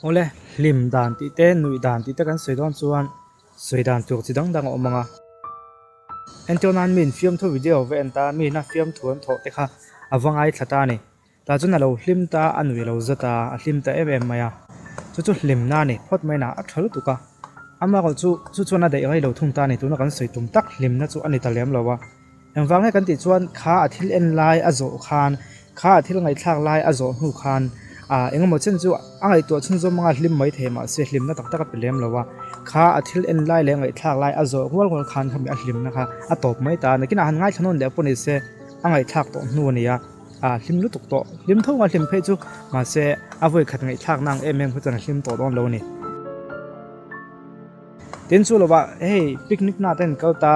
ole lim dan ti te nui dan ti te kan soidon chuan soidan tur chi dang dang omanga entonan min film thu video ve enta mi na film thuan tho te kha awangai thlata ni ta chuna lo hlim ta anui lo zata a hlim ta em maya chu hlim na ni phot mai na a thal tuka ama ko chu chuna dei ai lo thung ta ni tu na kan soi tum tak hlim na chu ani ta lem lowa engwang he kan ti chuan kha athil en lai azo khan kha athil ngai thlak lai azo hu khan engemaw chen chu angai to chun zo manga hlim mai thema se hlim na tak tak pelem lowa kha athil en lai le ngai thlak lai azo hol hol khan khami a hlim na kha a top mai ta na kina han ngai thanon le poni se angai thak to nu ania hlim lu tuk to hlim thonga hlim phe chu ma se avoi khat ngai thak nang em hu chan hlim to don lo ni tin chu lowa hey picnic na ten kalta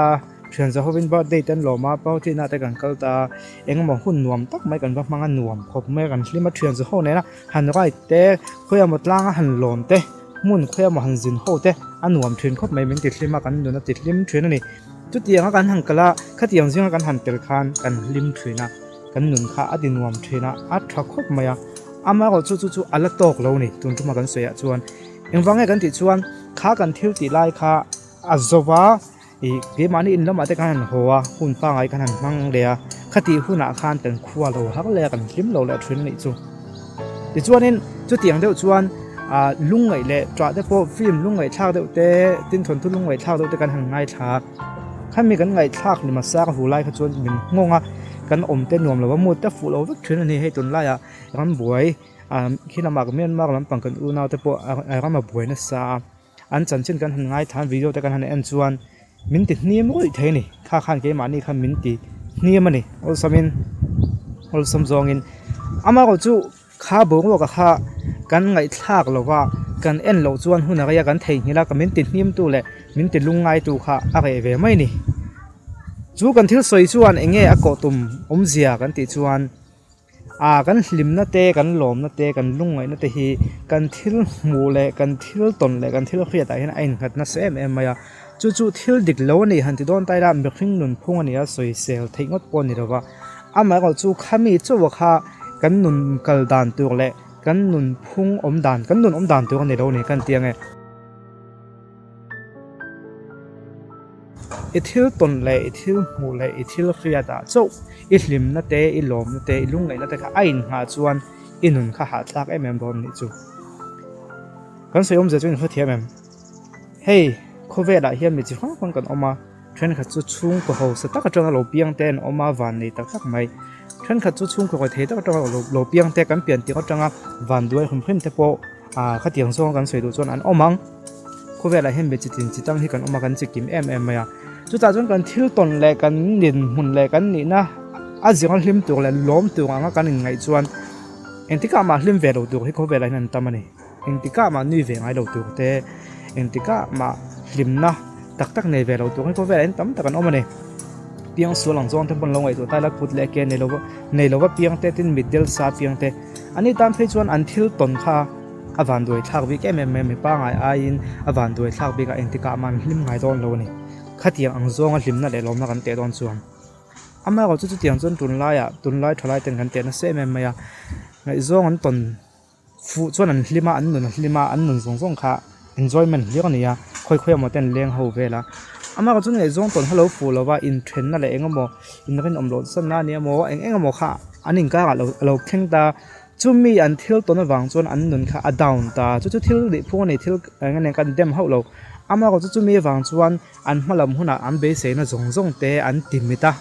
thian za hovin birthday ten loma pauthi na te kan kalta engemaw hun nuam tak mai kan ba manga nuam khop me kan hlima thian za ho ne na han rai te khoyam tlanga han lom te mun khoyam han zin ho te anuam thin khop mai min ti hlima kan duna ti hlim thin ani tu tianga kan hang kala khatiang zinga kan han tel khan kan hlim thina kan nun kha adi nuam thina a tha khop maya ama ko chu ala tok lo ni tun tuma kan soya chuan engwange kan ti chuan kha kan thil ti lai kha azowa ge mani in lama te kan hoa hun pa ngai kan han mang leya khati huna khan ten khuwa lo hak le kan hlim lo le thrin ni chu ti chuanin chu tiang deuh chuan lungai le tra te po film lungai thak deuh te tin thon tu lungai thak deuh te kan han ngai thak khami kan ngai thak ni ma sa ka hulai kha chuan min ngonga kan om te nuam lo mu te fu lo vek thrin ani he tun la ya ram buai khina mak men mak lam pang kan u naw te po ram buai na sa an chan chin kan han ngai than video te kan han en chuan min ti niam oi theini kha khan ke mani kha min ti niam ani ol samin ol samjong in ama ko chu kha bong lo ka kha kan ngai thlak lowa kan en lo chuan huna ga ya kan thei hila ka min ti niam tu le min ti lungai tu kha a ve ve mai ni chu kan thil soi chuan enge a ko tum omzia kan ti chuan kan hlim na te kan lom na te kan lungai na te hi kan thil mu le kan thil ton le kan thil khria ta hin ain khat na sem em maya chu thil dik lo ni han ti don tai ra mi khring nun phung ania soi sel theingot pon ni rawa ama ko chu khami chu wa kha kan nun kal dan tur le kan nun phung om dan kan nun om dan tur ni lo ni kan tiange ithil ton le ithil mu le ithil khria ta chu I hlim na te I lom na te I lungai na te kha ain ha chuan inun kha ha tlak em don ni chu kan soi om je chu kha thiam em hey khove la hiam mi chi khang kan oma thren kha chu chung ko ho sa tak atanga lo piang ten oma van nei tak tak mai thren kha chu chung ko the tak atanga lo piang te kan pian ti atanga van duai khum khim te po kha tiang song kan soi du chuan an omang khove la hiam mi chi tin chi tang hi kan oma kan chi kim em maya chu ta chuan kan thil ton le kan nin hun le kan ni na a zingal hlim tur le lom tur anga kan ngai chuan entika ma hlim ve lo tur hi khove la nan tamani entika ma nui ve ngai lo tur te entika ma hlimna tak tak nei ve lo tur hi khove la tam takan omani piang su lang zong te bon lo ngai tu ta lak put le ke nei lo piang te tin middle sa piang te ani tam phe chuan an thil ton kha avan doi thak wi ke me pa ngai a in avan doi thak bi ka entika man hlim ngai don lo ni khatiang ang zonga hlimna le lom na kan te don chuan ama ko chu tiang chon tun lai thalai ten kan te na se me maya ngai zong an ton fu chuan an hlima an nun zong kha enjoyment liang ania khoi mo ten leng ho vela ama ko chu ngai zong ton hello fu lowa in thren na le engamo in ren om lo san na nia mo engamo kha aning ka lo theng ta chumi an thil ton awang chuan an nun kha a down ta chu thil ri phu ni thil ngane kan dem ho lo ama ko chu mi wang chuan an hmalam huna an be se na zong te an timita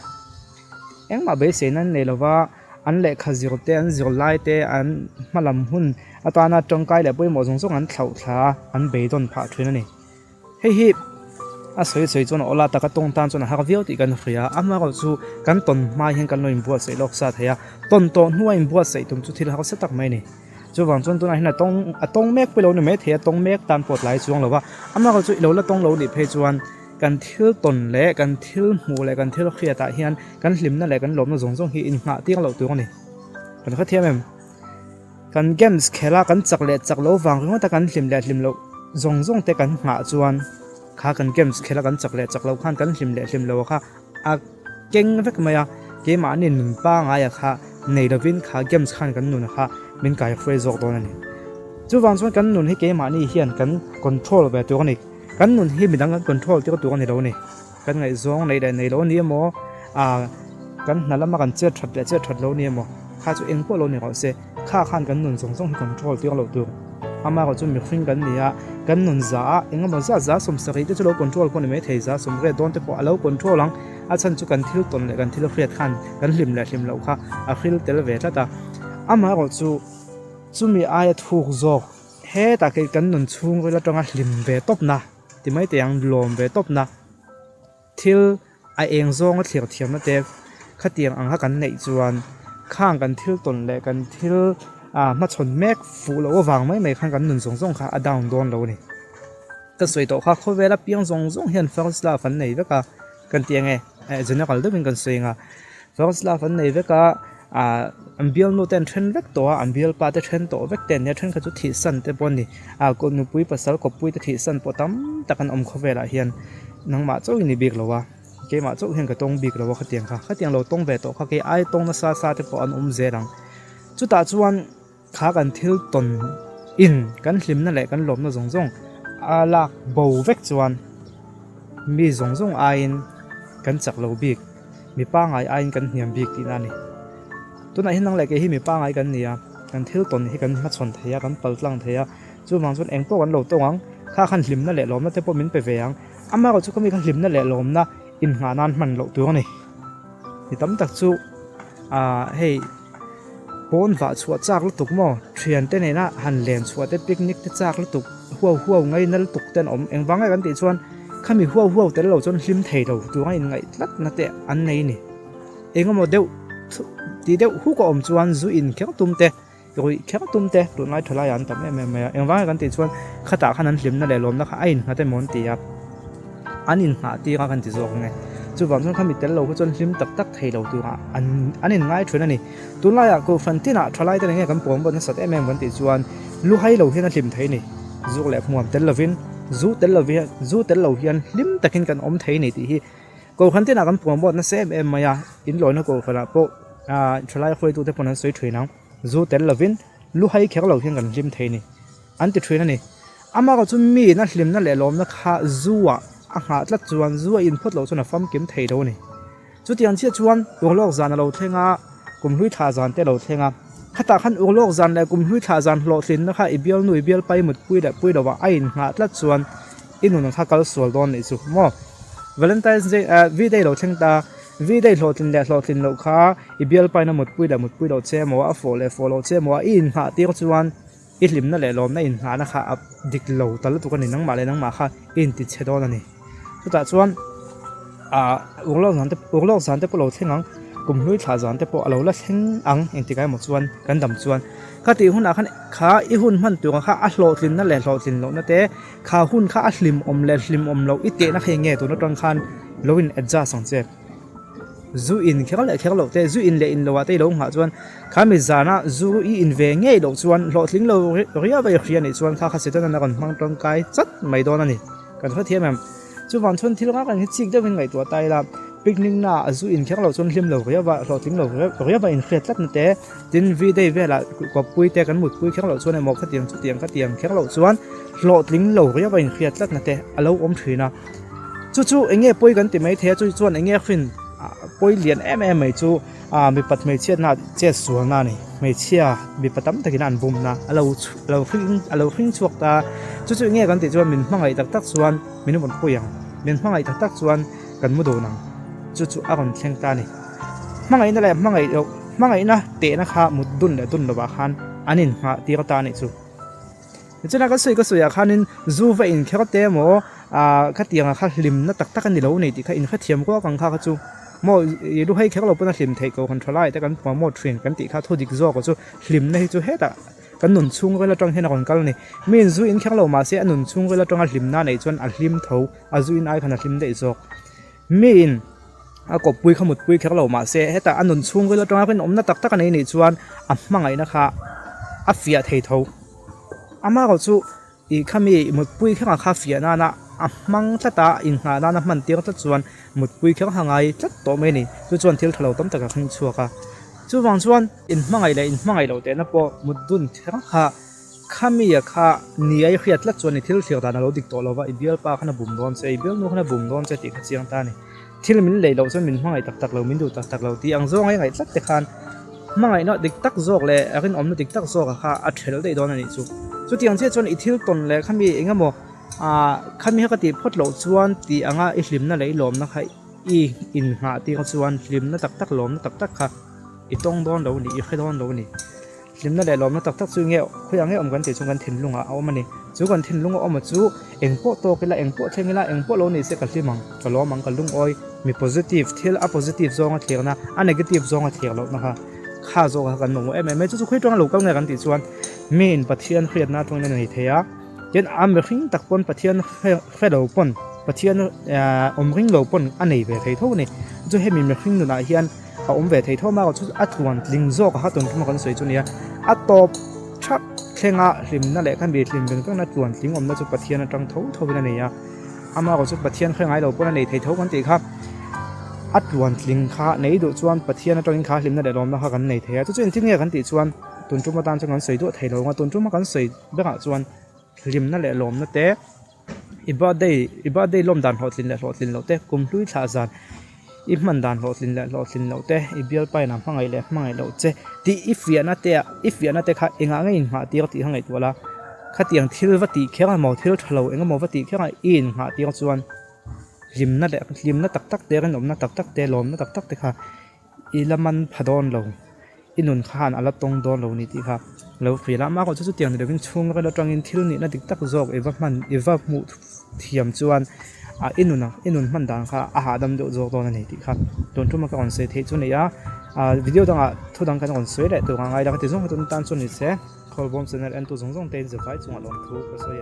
engma be se nan nei lova an le khazir te an zir lai te an hmalam hun atana tongkai le poi mo zong an thlau thla an be don pha thrin ani hi a soi chuan ola taka tong tan chuan ha viau ti kan hria ama ko chu kan ton mai hen kan loin buat sei lok sa thaya ton huain buat sei tum chu thil ha se tak mai ni chu wang chuan tuna hina tong mek pe lo ni me thia tong mek tan pot lai chuang lova ama ko chu lo la tong lo ni phe chuan kan thil ton le kan thil mu le kan thil khria ta hian kan hlim na le kan lom na zong hi in nga tiang lo tu ni kan kha thiam em kan games khela kan chak lo wang ro ta kan hlim lo zong te kan nga chuan kha kan games khela kan chak lo khan kan hlim lo kha a keng vek maya ke ma ni nun pa nga ya kha nei lovin kha games khan kan nun kha min kai free zok don ani chu wang chuan kan nun hi ke ma ni hian kan control ve tu ani kan nun hi midang kan control ti tu ani lo ni kan ngai zong nei lo ni mo kan nalama kan che that lo ni mo kha chu eng po lo ni ko se kha khan kan nun zong hi control ti lo tu ama ko chu mi khring kan nia kan nun za enga mo za som sari te chu lo control ko ni me thei za som re don te po alo control lang a chan chu kan thil ton le kan thil khriat khan kan hlim lo kha a khil tel ve ta ama ko chu mi ai thuk zo he ta ke kan nun chung ro la tonga hlim ve top na ti mai te ang lom ve top na thil a eng zong a thlir thiam na te khatiang ang ha kan nei chuan khang kan thil ton le kan thil ma chon mek fu lo wang mai khan kan nun zong kha a down don lo ni ta soi to kha kho vela piang zong hian first la fan nei veka kan tiang e general de bin kan soinga first la fan nei veka ambial no ten thren vek to ambial pa te thren to vek ten ne thren kha chu thi san te pon ni ko nu pui pasal ko pui te thi san po tam takan om kho vela hian nangma chaw ni bik lowa ke ma chaw hian ka tong bik lowa khatiang lo tong ve to kha ke ai tong na sa te po an zerang chu ta chuan kha kan thil ton in kan hlim na le kan lom na zong lak bo vek chuan mi zong ain kan chak lo bik mi pa ngai ain kan hniam bik ti na ni tuna hin nang le ke hi mi pa ngai kan nia kan thil ton hi kan ma chon theya kan pal tlang theya chu mang chun eng po kan lo tawang kha khan hlim na le lom na te po min pe ve ang ama ko chu ka mi kan hlim na le lom na in nga nan man lo tu ni ni tam tak chu hey pon va chua chak lu tuk mo thian te nei na han len chua te picnic te chak lu tuk huau ngai nal tuk ten om eng wanga kan ti chuan khami huau te lo chon hlim thei lo tu ngai ngai tlat na te an nei ni engamo deu ti deu hu ko om chuan zu in khek tum te roi khek tum te tu nai thala yan tam em eng wanga kan ti chuan khata khan an hlim na le lom na kha ain na te mon ti ya anin ha ti ka kan ti zok nge chu wang chon khami tel lo ko chon hlim tak thei lo tu ha anin ngai thuna ni tu la ya ko fantina thalai te nge kan pom bon sat em kan ti chuan lu hai lo hian hlim thei ni zu le muam tel lovin zu tel lo hian hlim takin kan om thei ni ti hi ko fantina kan pom bon na se em maya in lo na ko khara po thalai khoi tu te pon soi theinang zu tel lovin lu hai khek lo hian kan hlim thei ni an ti thina ni ama ko chu mi na hlim na le lom na kha zuwa a nga tla chuan zuwa in phot lo chuna fam kim thei do ni chu tiang chia chuan urlok zan lo thenga kum hlui tha zan te lo thenga khata khan urlok zan le kum hlui tha zan lo thlin na kha ibial nu ibial pai mut pui da wa ain nga tla chuan inun kha kal sol don ni chu mo valentines day vi day lo theng ta vi day lo thlin lo kha ibial pai na mut pui lo che mo a fo lo che mo in ha ti chuan i hlim na le lom na in ha na kha ap dik lo tal tu kan ni nang ma kha in ti che don ani ta chuan urlok zan te po lo thengang kum hlui thla zan te po alo la thleng ang eng ti kai mo chuan kan dam chuan ka ti hun a khan kha i hun man tu kha a hlo tlin na le hlo tlin lo na te kha hun kha a hlim om lo i te na khe nge tu na tang khan loin adjust sang che zu in khel lo te zu in le in lo wa te lo nga chuan kha mi zana zu i in ve nge lo chuan hlo tling lo ria ba khria ni chuan kha se tan na kan mang tang kai chat mai don ani kan kha thiam em chu wan chon thil nga kan hi chik de win ngai tu tai la picnic na azu in khek lo chon hlim lo ria ba hlo tling lo ria ba in khret lat na te tin vi dei vela ko pui te kan mut pui khek lo chuan mo kha tiang khek lo chuan hlo tling lo ria ba in khret lat na te alo om thina chu enge poi kan ti mai the chu chuan enge khin poi lian mai chu mi pat mai chiat na che sual na ni mai chia mi patam takin an bum na alo khing chuak ta chu enge kan ti chuan min hmangai tak chuan minu mon puyang min hmangai tak chuan kan mu do nang chu a kon thleng ta ni hmangai na le hmangai na te na kha mut dun lo ba khan anin ha ti ka ta ni chu chuna ka soi ya khanin zu va in khek te mo khatianga kha hlim na tak ani lo nei ti kha in kha thiam ko kang kha chu mo lu hai khek lo puna hlim thei ko control ai ta kan mo train kan ti kha thodik zo ko chu hlim na hi chu heta kan nun chung ko la tang hena kon kal ni min zu in khek lo ma se anun chung ko la tang a hlim na nei chuan a hlim tho a zu in ai khana hlim dei zok min a ko pui khamut pui khek lo ma se heta anun chung ko la tang a pen om na tak ani nei chuan a hmangai na kha a fia thei tho ama ko chu i khami mut pui kha fia na a mang tata in nga na man tiang ta chuan mut pui khang hangai tlat to me ni chu chuan thil thalo tam taka khing chuaka chu wang chuan in hmangai lo te na po mut dun thang kha ข้ามีอะข้านี่ไอ้ขยัดลัดส่วนในที่เราเสียตาเราดิกตัวเราว่าไอเบียลป้าขนาบุ่มโดนไอเบียลนู้นขนาบุ่มโดนจะติดเสียงตานี่ที่เรามินเลยเราจะมินห้องไอตักเรามินดูตักเราที่อังโซ่ไงสักแต่คันมาไงเนาะดิกตักโซกเลยไอ้คนอมดิกตักโซกอะข้าอัดเทลได้โดนอันนี้สุดที่อังเช่จนอีที่ต้นเลยข้ามีเองก็บอกข้ามีเขาติพดเราชวนที่อังอิสลิมนั่นเลยหลอมนะใครอีอินหาที่เขาชวนอิสลิมนั่นตักหลอมนั่นตักค่ะอีต้องโดนเรานี่อีใครโดนเรานี่ลิมนั่นแหละลมนั่นตักซูเงี้ยคุยอย่างเงี้ยอมกันเดี๋ยวชงกันทิ้งลุงเอามันนี่จูกันทิ้งลุงเอามาจูเอ็งโปโตกันละเอ็งโปเทงละเอ็งโปโลนี่เสกันที่มังก็ล้อมังกันลุงอ้อยมี positive ที่ละ positive ซองกันเถียงนะอัน negative ซองกันเถียงแล้วนะคะข้าซองกันหนุ่มเอ็มไม่จู่คุยตรงนั้นลูกก็เงี้ยกันติดชวนมีนปัทยันเครียดนะตรงนั้นนี่เทียยันอเมริกตักปนปัทยันเครียดเราปนปัทยันอเมริกเราปนอันนี้แบบเท่านี่จู่ให้มีอเมริกนู่นนะเฮียนเอาอมเวทเท่ามากก็ชุดอัดวันลิงโซก็ฮัตตุนที่มันกันสวยจุนี้อัดตบชักเข่งอ่ะลิมนั่นแหละขั้นบีลิมเป็นต้องนัดวันลิงอมนั่นจุดปะเทียนจังเท่าไปนั่นเองอามาก็จุดปะเทียนเข่งไอ้เราพวกนั้นเองเท่ากันตีครับอัดวันลิงขาในดูชวนปะเทียนจังลิงขาลิมนั่นแหละลมนะฮะกันในเทียจุดที่เนี่ยกันตีชวนตุนจุมาตามจังกันสวยตัวเท่าเราตุนจุมากันสวยเบื้องชวนลิมนั่นแหละลมนั่นเตะอีบ้าได้ลมดันหอดลินแหละหอดลินเราเตะกุมลุยชาซานอีมันดันหลอดลินเราเตะอีเบียลไปน้ำพังไงเลยพังไงเราเจที่อีฟิอานาเตะค่ะเองอ่ะไงอินหาตีก็ตีพังไงตัวละข้าเตียงที่ว่าตีแค่ไงมอที่เราเองก็มอว่าตีแค่ไงอินหาตีก็ส่วนลิมนั่นแหละลิมนั่นตักเตะกันลมนั่นตักเตะลมนั่นตักเตะค่ะอีละมันพดอนเราอินุนขานอะไรตรงโดนเรานี่ที่ค่ะเราฝีละมากกว่าชุดเตียงเดี๋ยววิ่งช่วงแล้วก็เราจังอินที่นี่นั่นติดตักโจกเอว่ามุเทียมส่วนอินุนมันดังค่ะอาหารดำโดโจตัวนั้นนี่ครับโดนทุ่มมาก่อนเสร็จที่จุดนี้วิดีโอต่างทุกดังกันก่อนสวยเลยตัวง่ายดังที่ส่งให้ตุนตันส่วนนี้เสร็จขอบคุณสำหรับอันตัวส่งเต็มจะไปจุดลงทุกข์ก็สวย